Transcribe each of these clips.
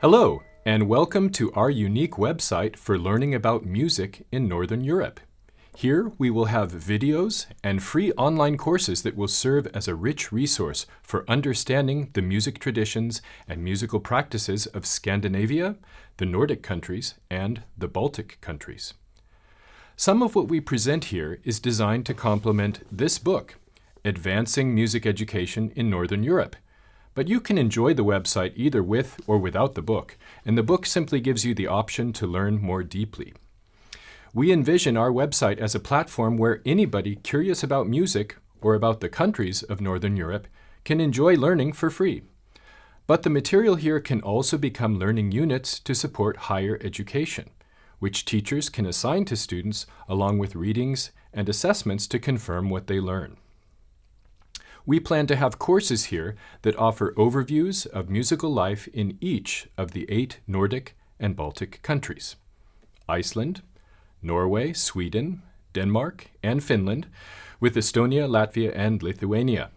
Hello, and welcome to our unique website for learning about music in Northern Europe. Here we will have videos and free online courses that will serve as a rich resource for understanding the music traditions and musical practices of Scandinavia, the Nordic countries, and the Baltic countries. Some of what we present here is designed to complement this book, Advancing Music Education in Northern Europe. But you can enjoy the website either with or without the book, and the book simply gives you the option to learn more deeply. We envision our website as a platform where anybody curious about music or about the countries of Northern Europe can enjoy learning for free. But the material here can also become learning units to support higher education, which teachers can assign to students along with readings and assessments to confirm what they learn. We plan to have courses here that offer overviews of musical life in each of the 8 Nordic and Baltic countries: Iceland, Norway, Sweden, Denmark, and Finland, with Estonia, Latvia, and Lithuania.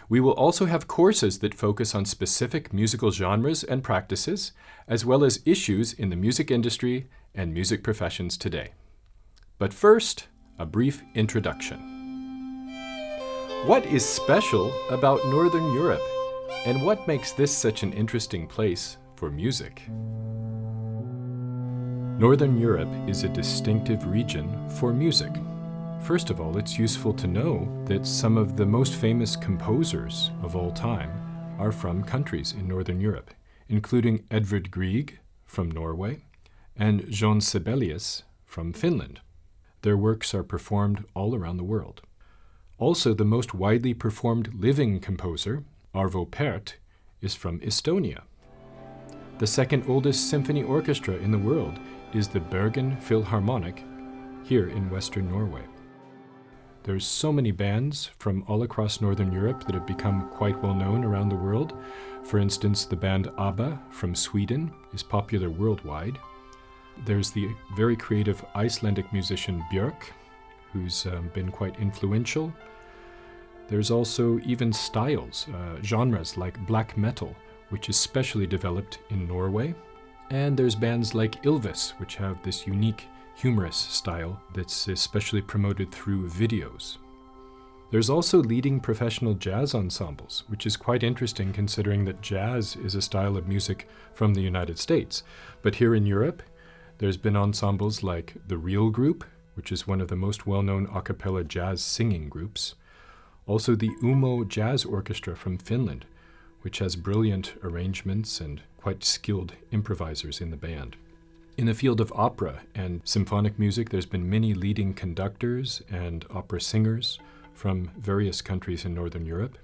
We will also have courses that focus on specific musical genres and practices, as well as issues in the music industry and music professions today. But first, a brief introduction. What is special about Northern Europe, and what makes this such an interesting place for music? Northern Europe is a distinctive region for music. First of all, it's useful to know that some of the most famous composers of all time are from countries in Northern Europe, including Edvard Grieg from Norway and Jean Sibelius from Finland. Their works are performed all around the world. Also, the most widely performed living composer, Arvo Pärt, is from Estonia. The second oldest symphony orchestra in the world is the Bergen Philharmonic, here in Western Norway. There's so many bands from all across Northern Europe that have become quite well known around the world. For instance, the band ABBA from Sweden is popular worldwide. There's the very creative Icelandic musician Björk, who's been quite influential. There's also even styles, genres like black metal, which is specially developed in Norway. And there's bands like Ylvis, which have this unique humorous style that's especially promoted through videos. There's also leading professional jazz ensembles, which is quite interesting considering that jazz is a style of music from the United States. But here in Europe, there's been ensembles like the Real Group, which is one of the most well-known a cappella jazz singing groups. Also the Umo Jazz Orchestra from Finland, which has brilliant arrangements and quite skilled improvisers in the band. In the field of opera and symphonic music, there's been many leading conductors and opera singers from various countries in Northern Europe.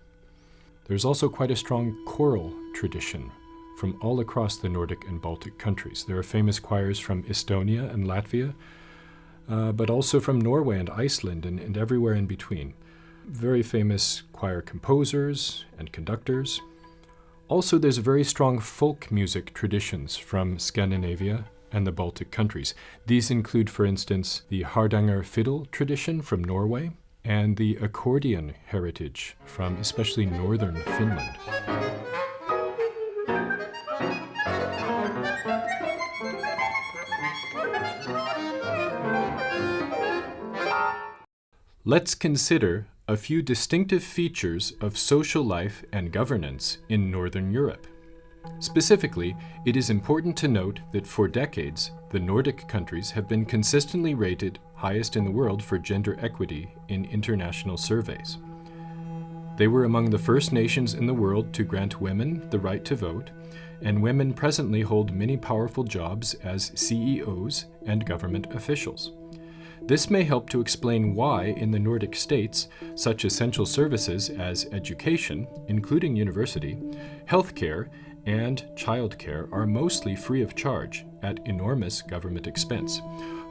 There's also quite a strong choral tradition from all across the Nordic and Baltic countries. There are famous choirs from Estonia and Latvia, but also from Norway and Iceland and everywhere in between. Very famous choir composers and conductors. Also, there's very strong folk music traditions from Scandinavia and the Baltic countries. These include, for instance, the Hardanger fiddle tradition from Norway and the accordion heritage from especially northern Finland. Let's consider a few distinctive features of social life and governance in Northern Europe. Specifically, it is important to note that for decades, the Nordic countries have been consistently rated highest in the world for gender equity in international surveys. They were among the first nations in the world to grant women the right to vote, and women presently hold many powerful jobs as CEOs and government officials. This may help to explain why in the Nordic states, such essential services as education, including university, healthcare, and childcare are mostly free of charge at enormous government expense.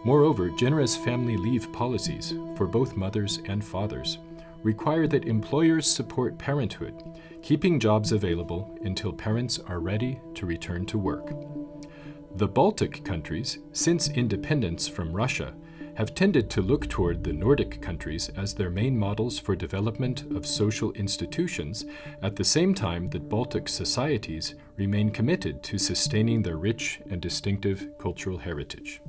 Moreover, generous family leave policies for both mothers and fathers require that employers support parenthood, keeping jobs available until parents are ready to return to work. The Baltic countries, since independence from Russia, have tended to look toward the Nordic countries as their main models for development of social institutions, at the same time that Baltic societies remain committed to sustaining their rich and distinctive cultural heritage.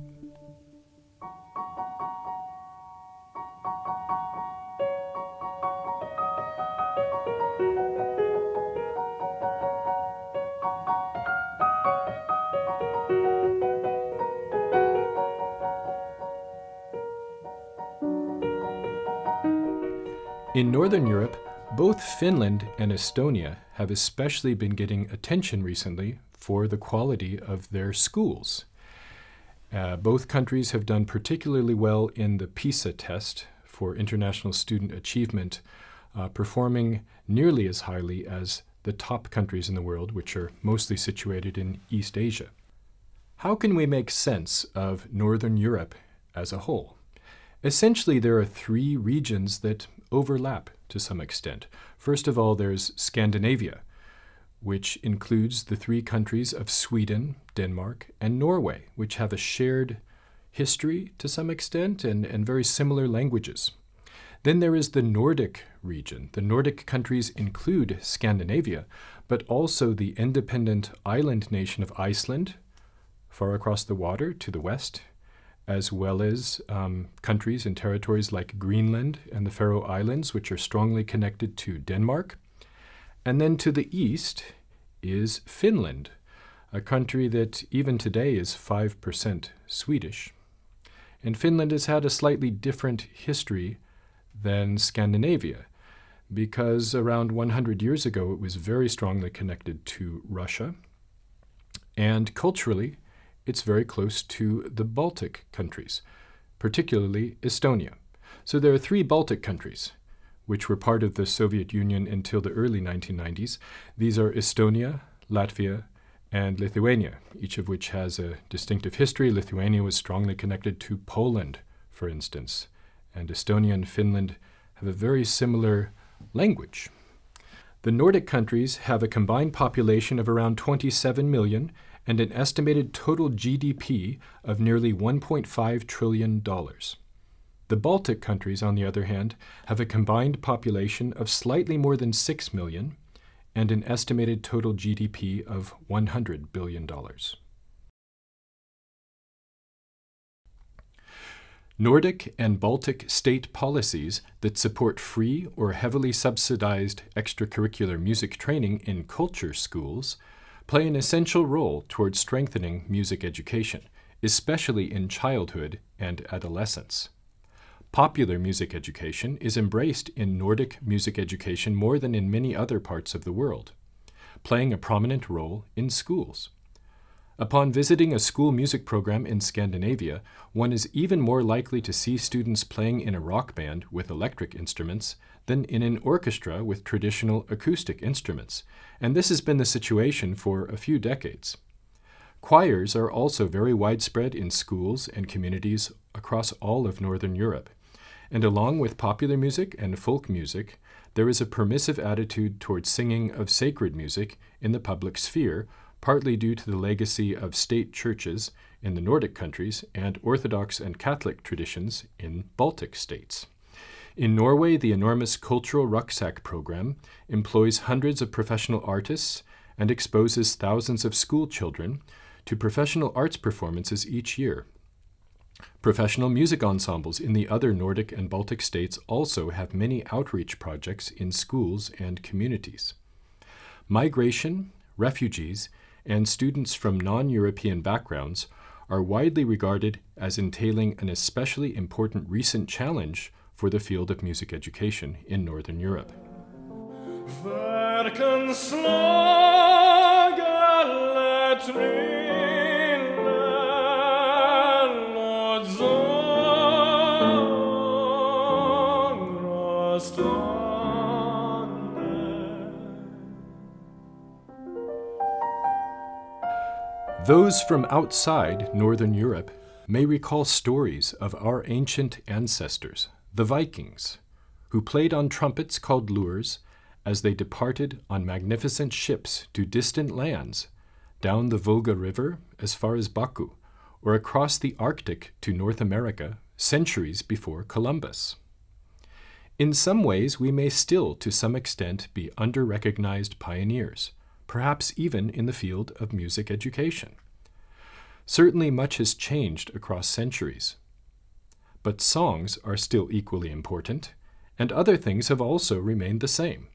In Northern Europe, both Finland and Estonia have especially been getting attention recently for the quality of their schools. Both countries have done particularly well in the PISA test for international student achievement, performing nearly as highly as the top countries in the world, which are mostly situated in East Asia. How can we make sense of Northern Europe as a whole? Essentially, there are three regions that overlap to some extent. First of all, there's Scandinavia, which includes the three countries of Sweden, Denmark, and Norway, which have a shared history to some extent and very similar languages. Then there is the Nordic region. The Nordic countries include Scandinavia, but also the independent island nation of Iceland, far across the water to the west, as well as countries and territories like Greenland and the Faroe Islands, which are strongly connected to Denmark. And then to the east is Finland, a country that even today is 5% Swedish. And Finland has had a slightly different history than Scandinavia, because around 100 years ago it was very strongly connected to Russia, and culturally it's very close to the Baltic countries, particularly Estonia. So there are three Baltic countries, which were part of the Soviet Union until the early 1990s. These are Estonia, Latvia, and Lithuania, each of which has a distinctive history. Lithuania was strongly connected to Poland, for instance, and Estonia and Finland have a very similar language. The Nordic countries have a combined population of around 27 million and an estimated total GDP of nearly $1.5 trillion. The Baltic countries, on the other hand, have a combined population of slightly more than 6 million and an estimated total GDP of $100 billion. Nordic and Baltic state policies that support free or heavily subsidized extracurricular music training in culture schools play an essential role towards strengthening music education, especially in childhood and adolescence. Popular music education is embraced in Nordic music education more than in many other parts of the world, playing a prominent role in schools. Upon visiting a school music program in Scandinavia, one is even more likely to see students playing in a rock band with electric instruments than in an orchestra with traditional acoustic instruments, and this has been the situation for a few decades. Choirs are also very widespread in schools and communities across all of Northern Europe, and along with popular music and folk music, there is a permissive attitude towards singing of sacred music in the public sphere, partly due to the legacy of state churches in the Nordic countries and Orthodox and Catholic traditions in Baltic states. In Norway, the enormous Cultural Rucksack program employs hundreds of professional artists and exposes thousands of school children to professional arts performances each year. Professional music ensembles in the other Nordic and Baltic states also have many outreach projects in schools and communities. Migration, refugees, and students from non-European backgrounds are widely regarded as entailing an especially important recent challenge for the field of music education in Northern Europe. Those from outside Northern Europe may recall stories of our ancient ancestors, the Vikings, who played on trumpets called lures as they departed on magnificent ships to distant lands, down the Volga River as far as Baku, or across the Arctic to North America, centuries before Columbus. In some ways, we may still, to some extent, be under-recognized pioneers, perhaps even in the field of music education. Certainly much has changed across centuries. But songs are still equally important, and other things have also remained the same.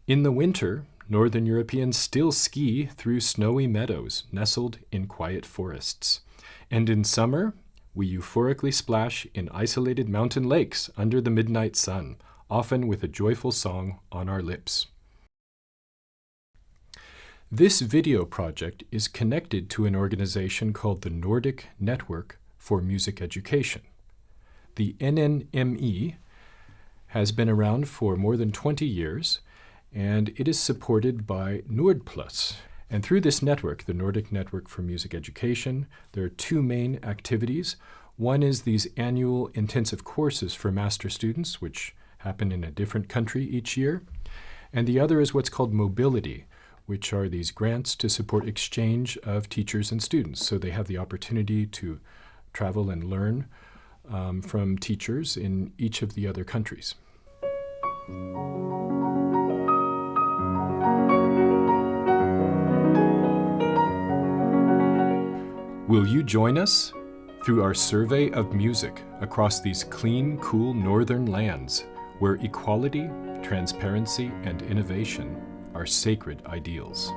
In the winter, Northern Europeans still ski through snowy meadows nestled in quiet forests. And in summer, we euphorically splash in isolated mountain lakes under the midnight sun, often with a joyful song on our lips. This video project is connected to an organization called the Nordic Network for Music Education. The NNME has been around for more than 20 years, and it is supported by NordPlus. And through this network, the Nordic Network for Music Education, there are two main activities. One is these annual intensive courses for master students, which happen in a different country each year. And the other is what's called mobility, which are these grants to support exchange of teachers and students. So they have the opportunity to travel and learn from teachers in each of the other countries. Will you join us through our survey of music across these clean, cool northern lands where equality, transparency, and innovation are sacred ideals?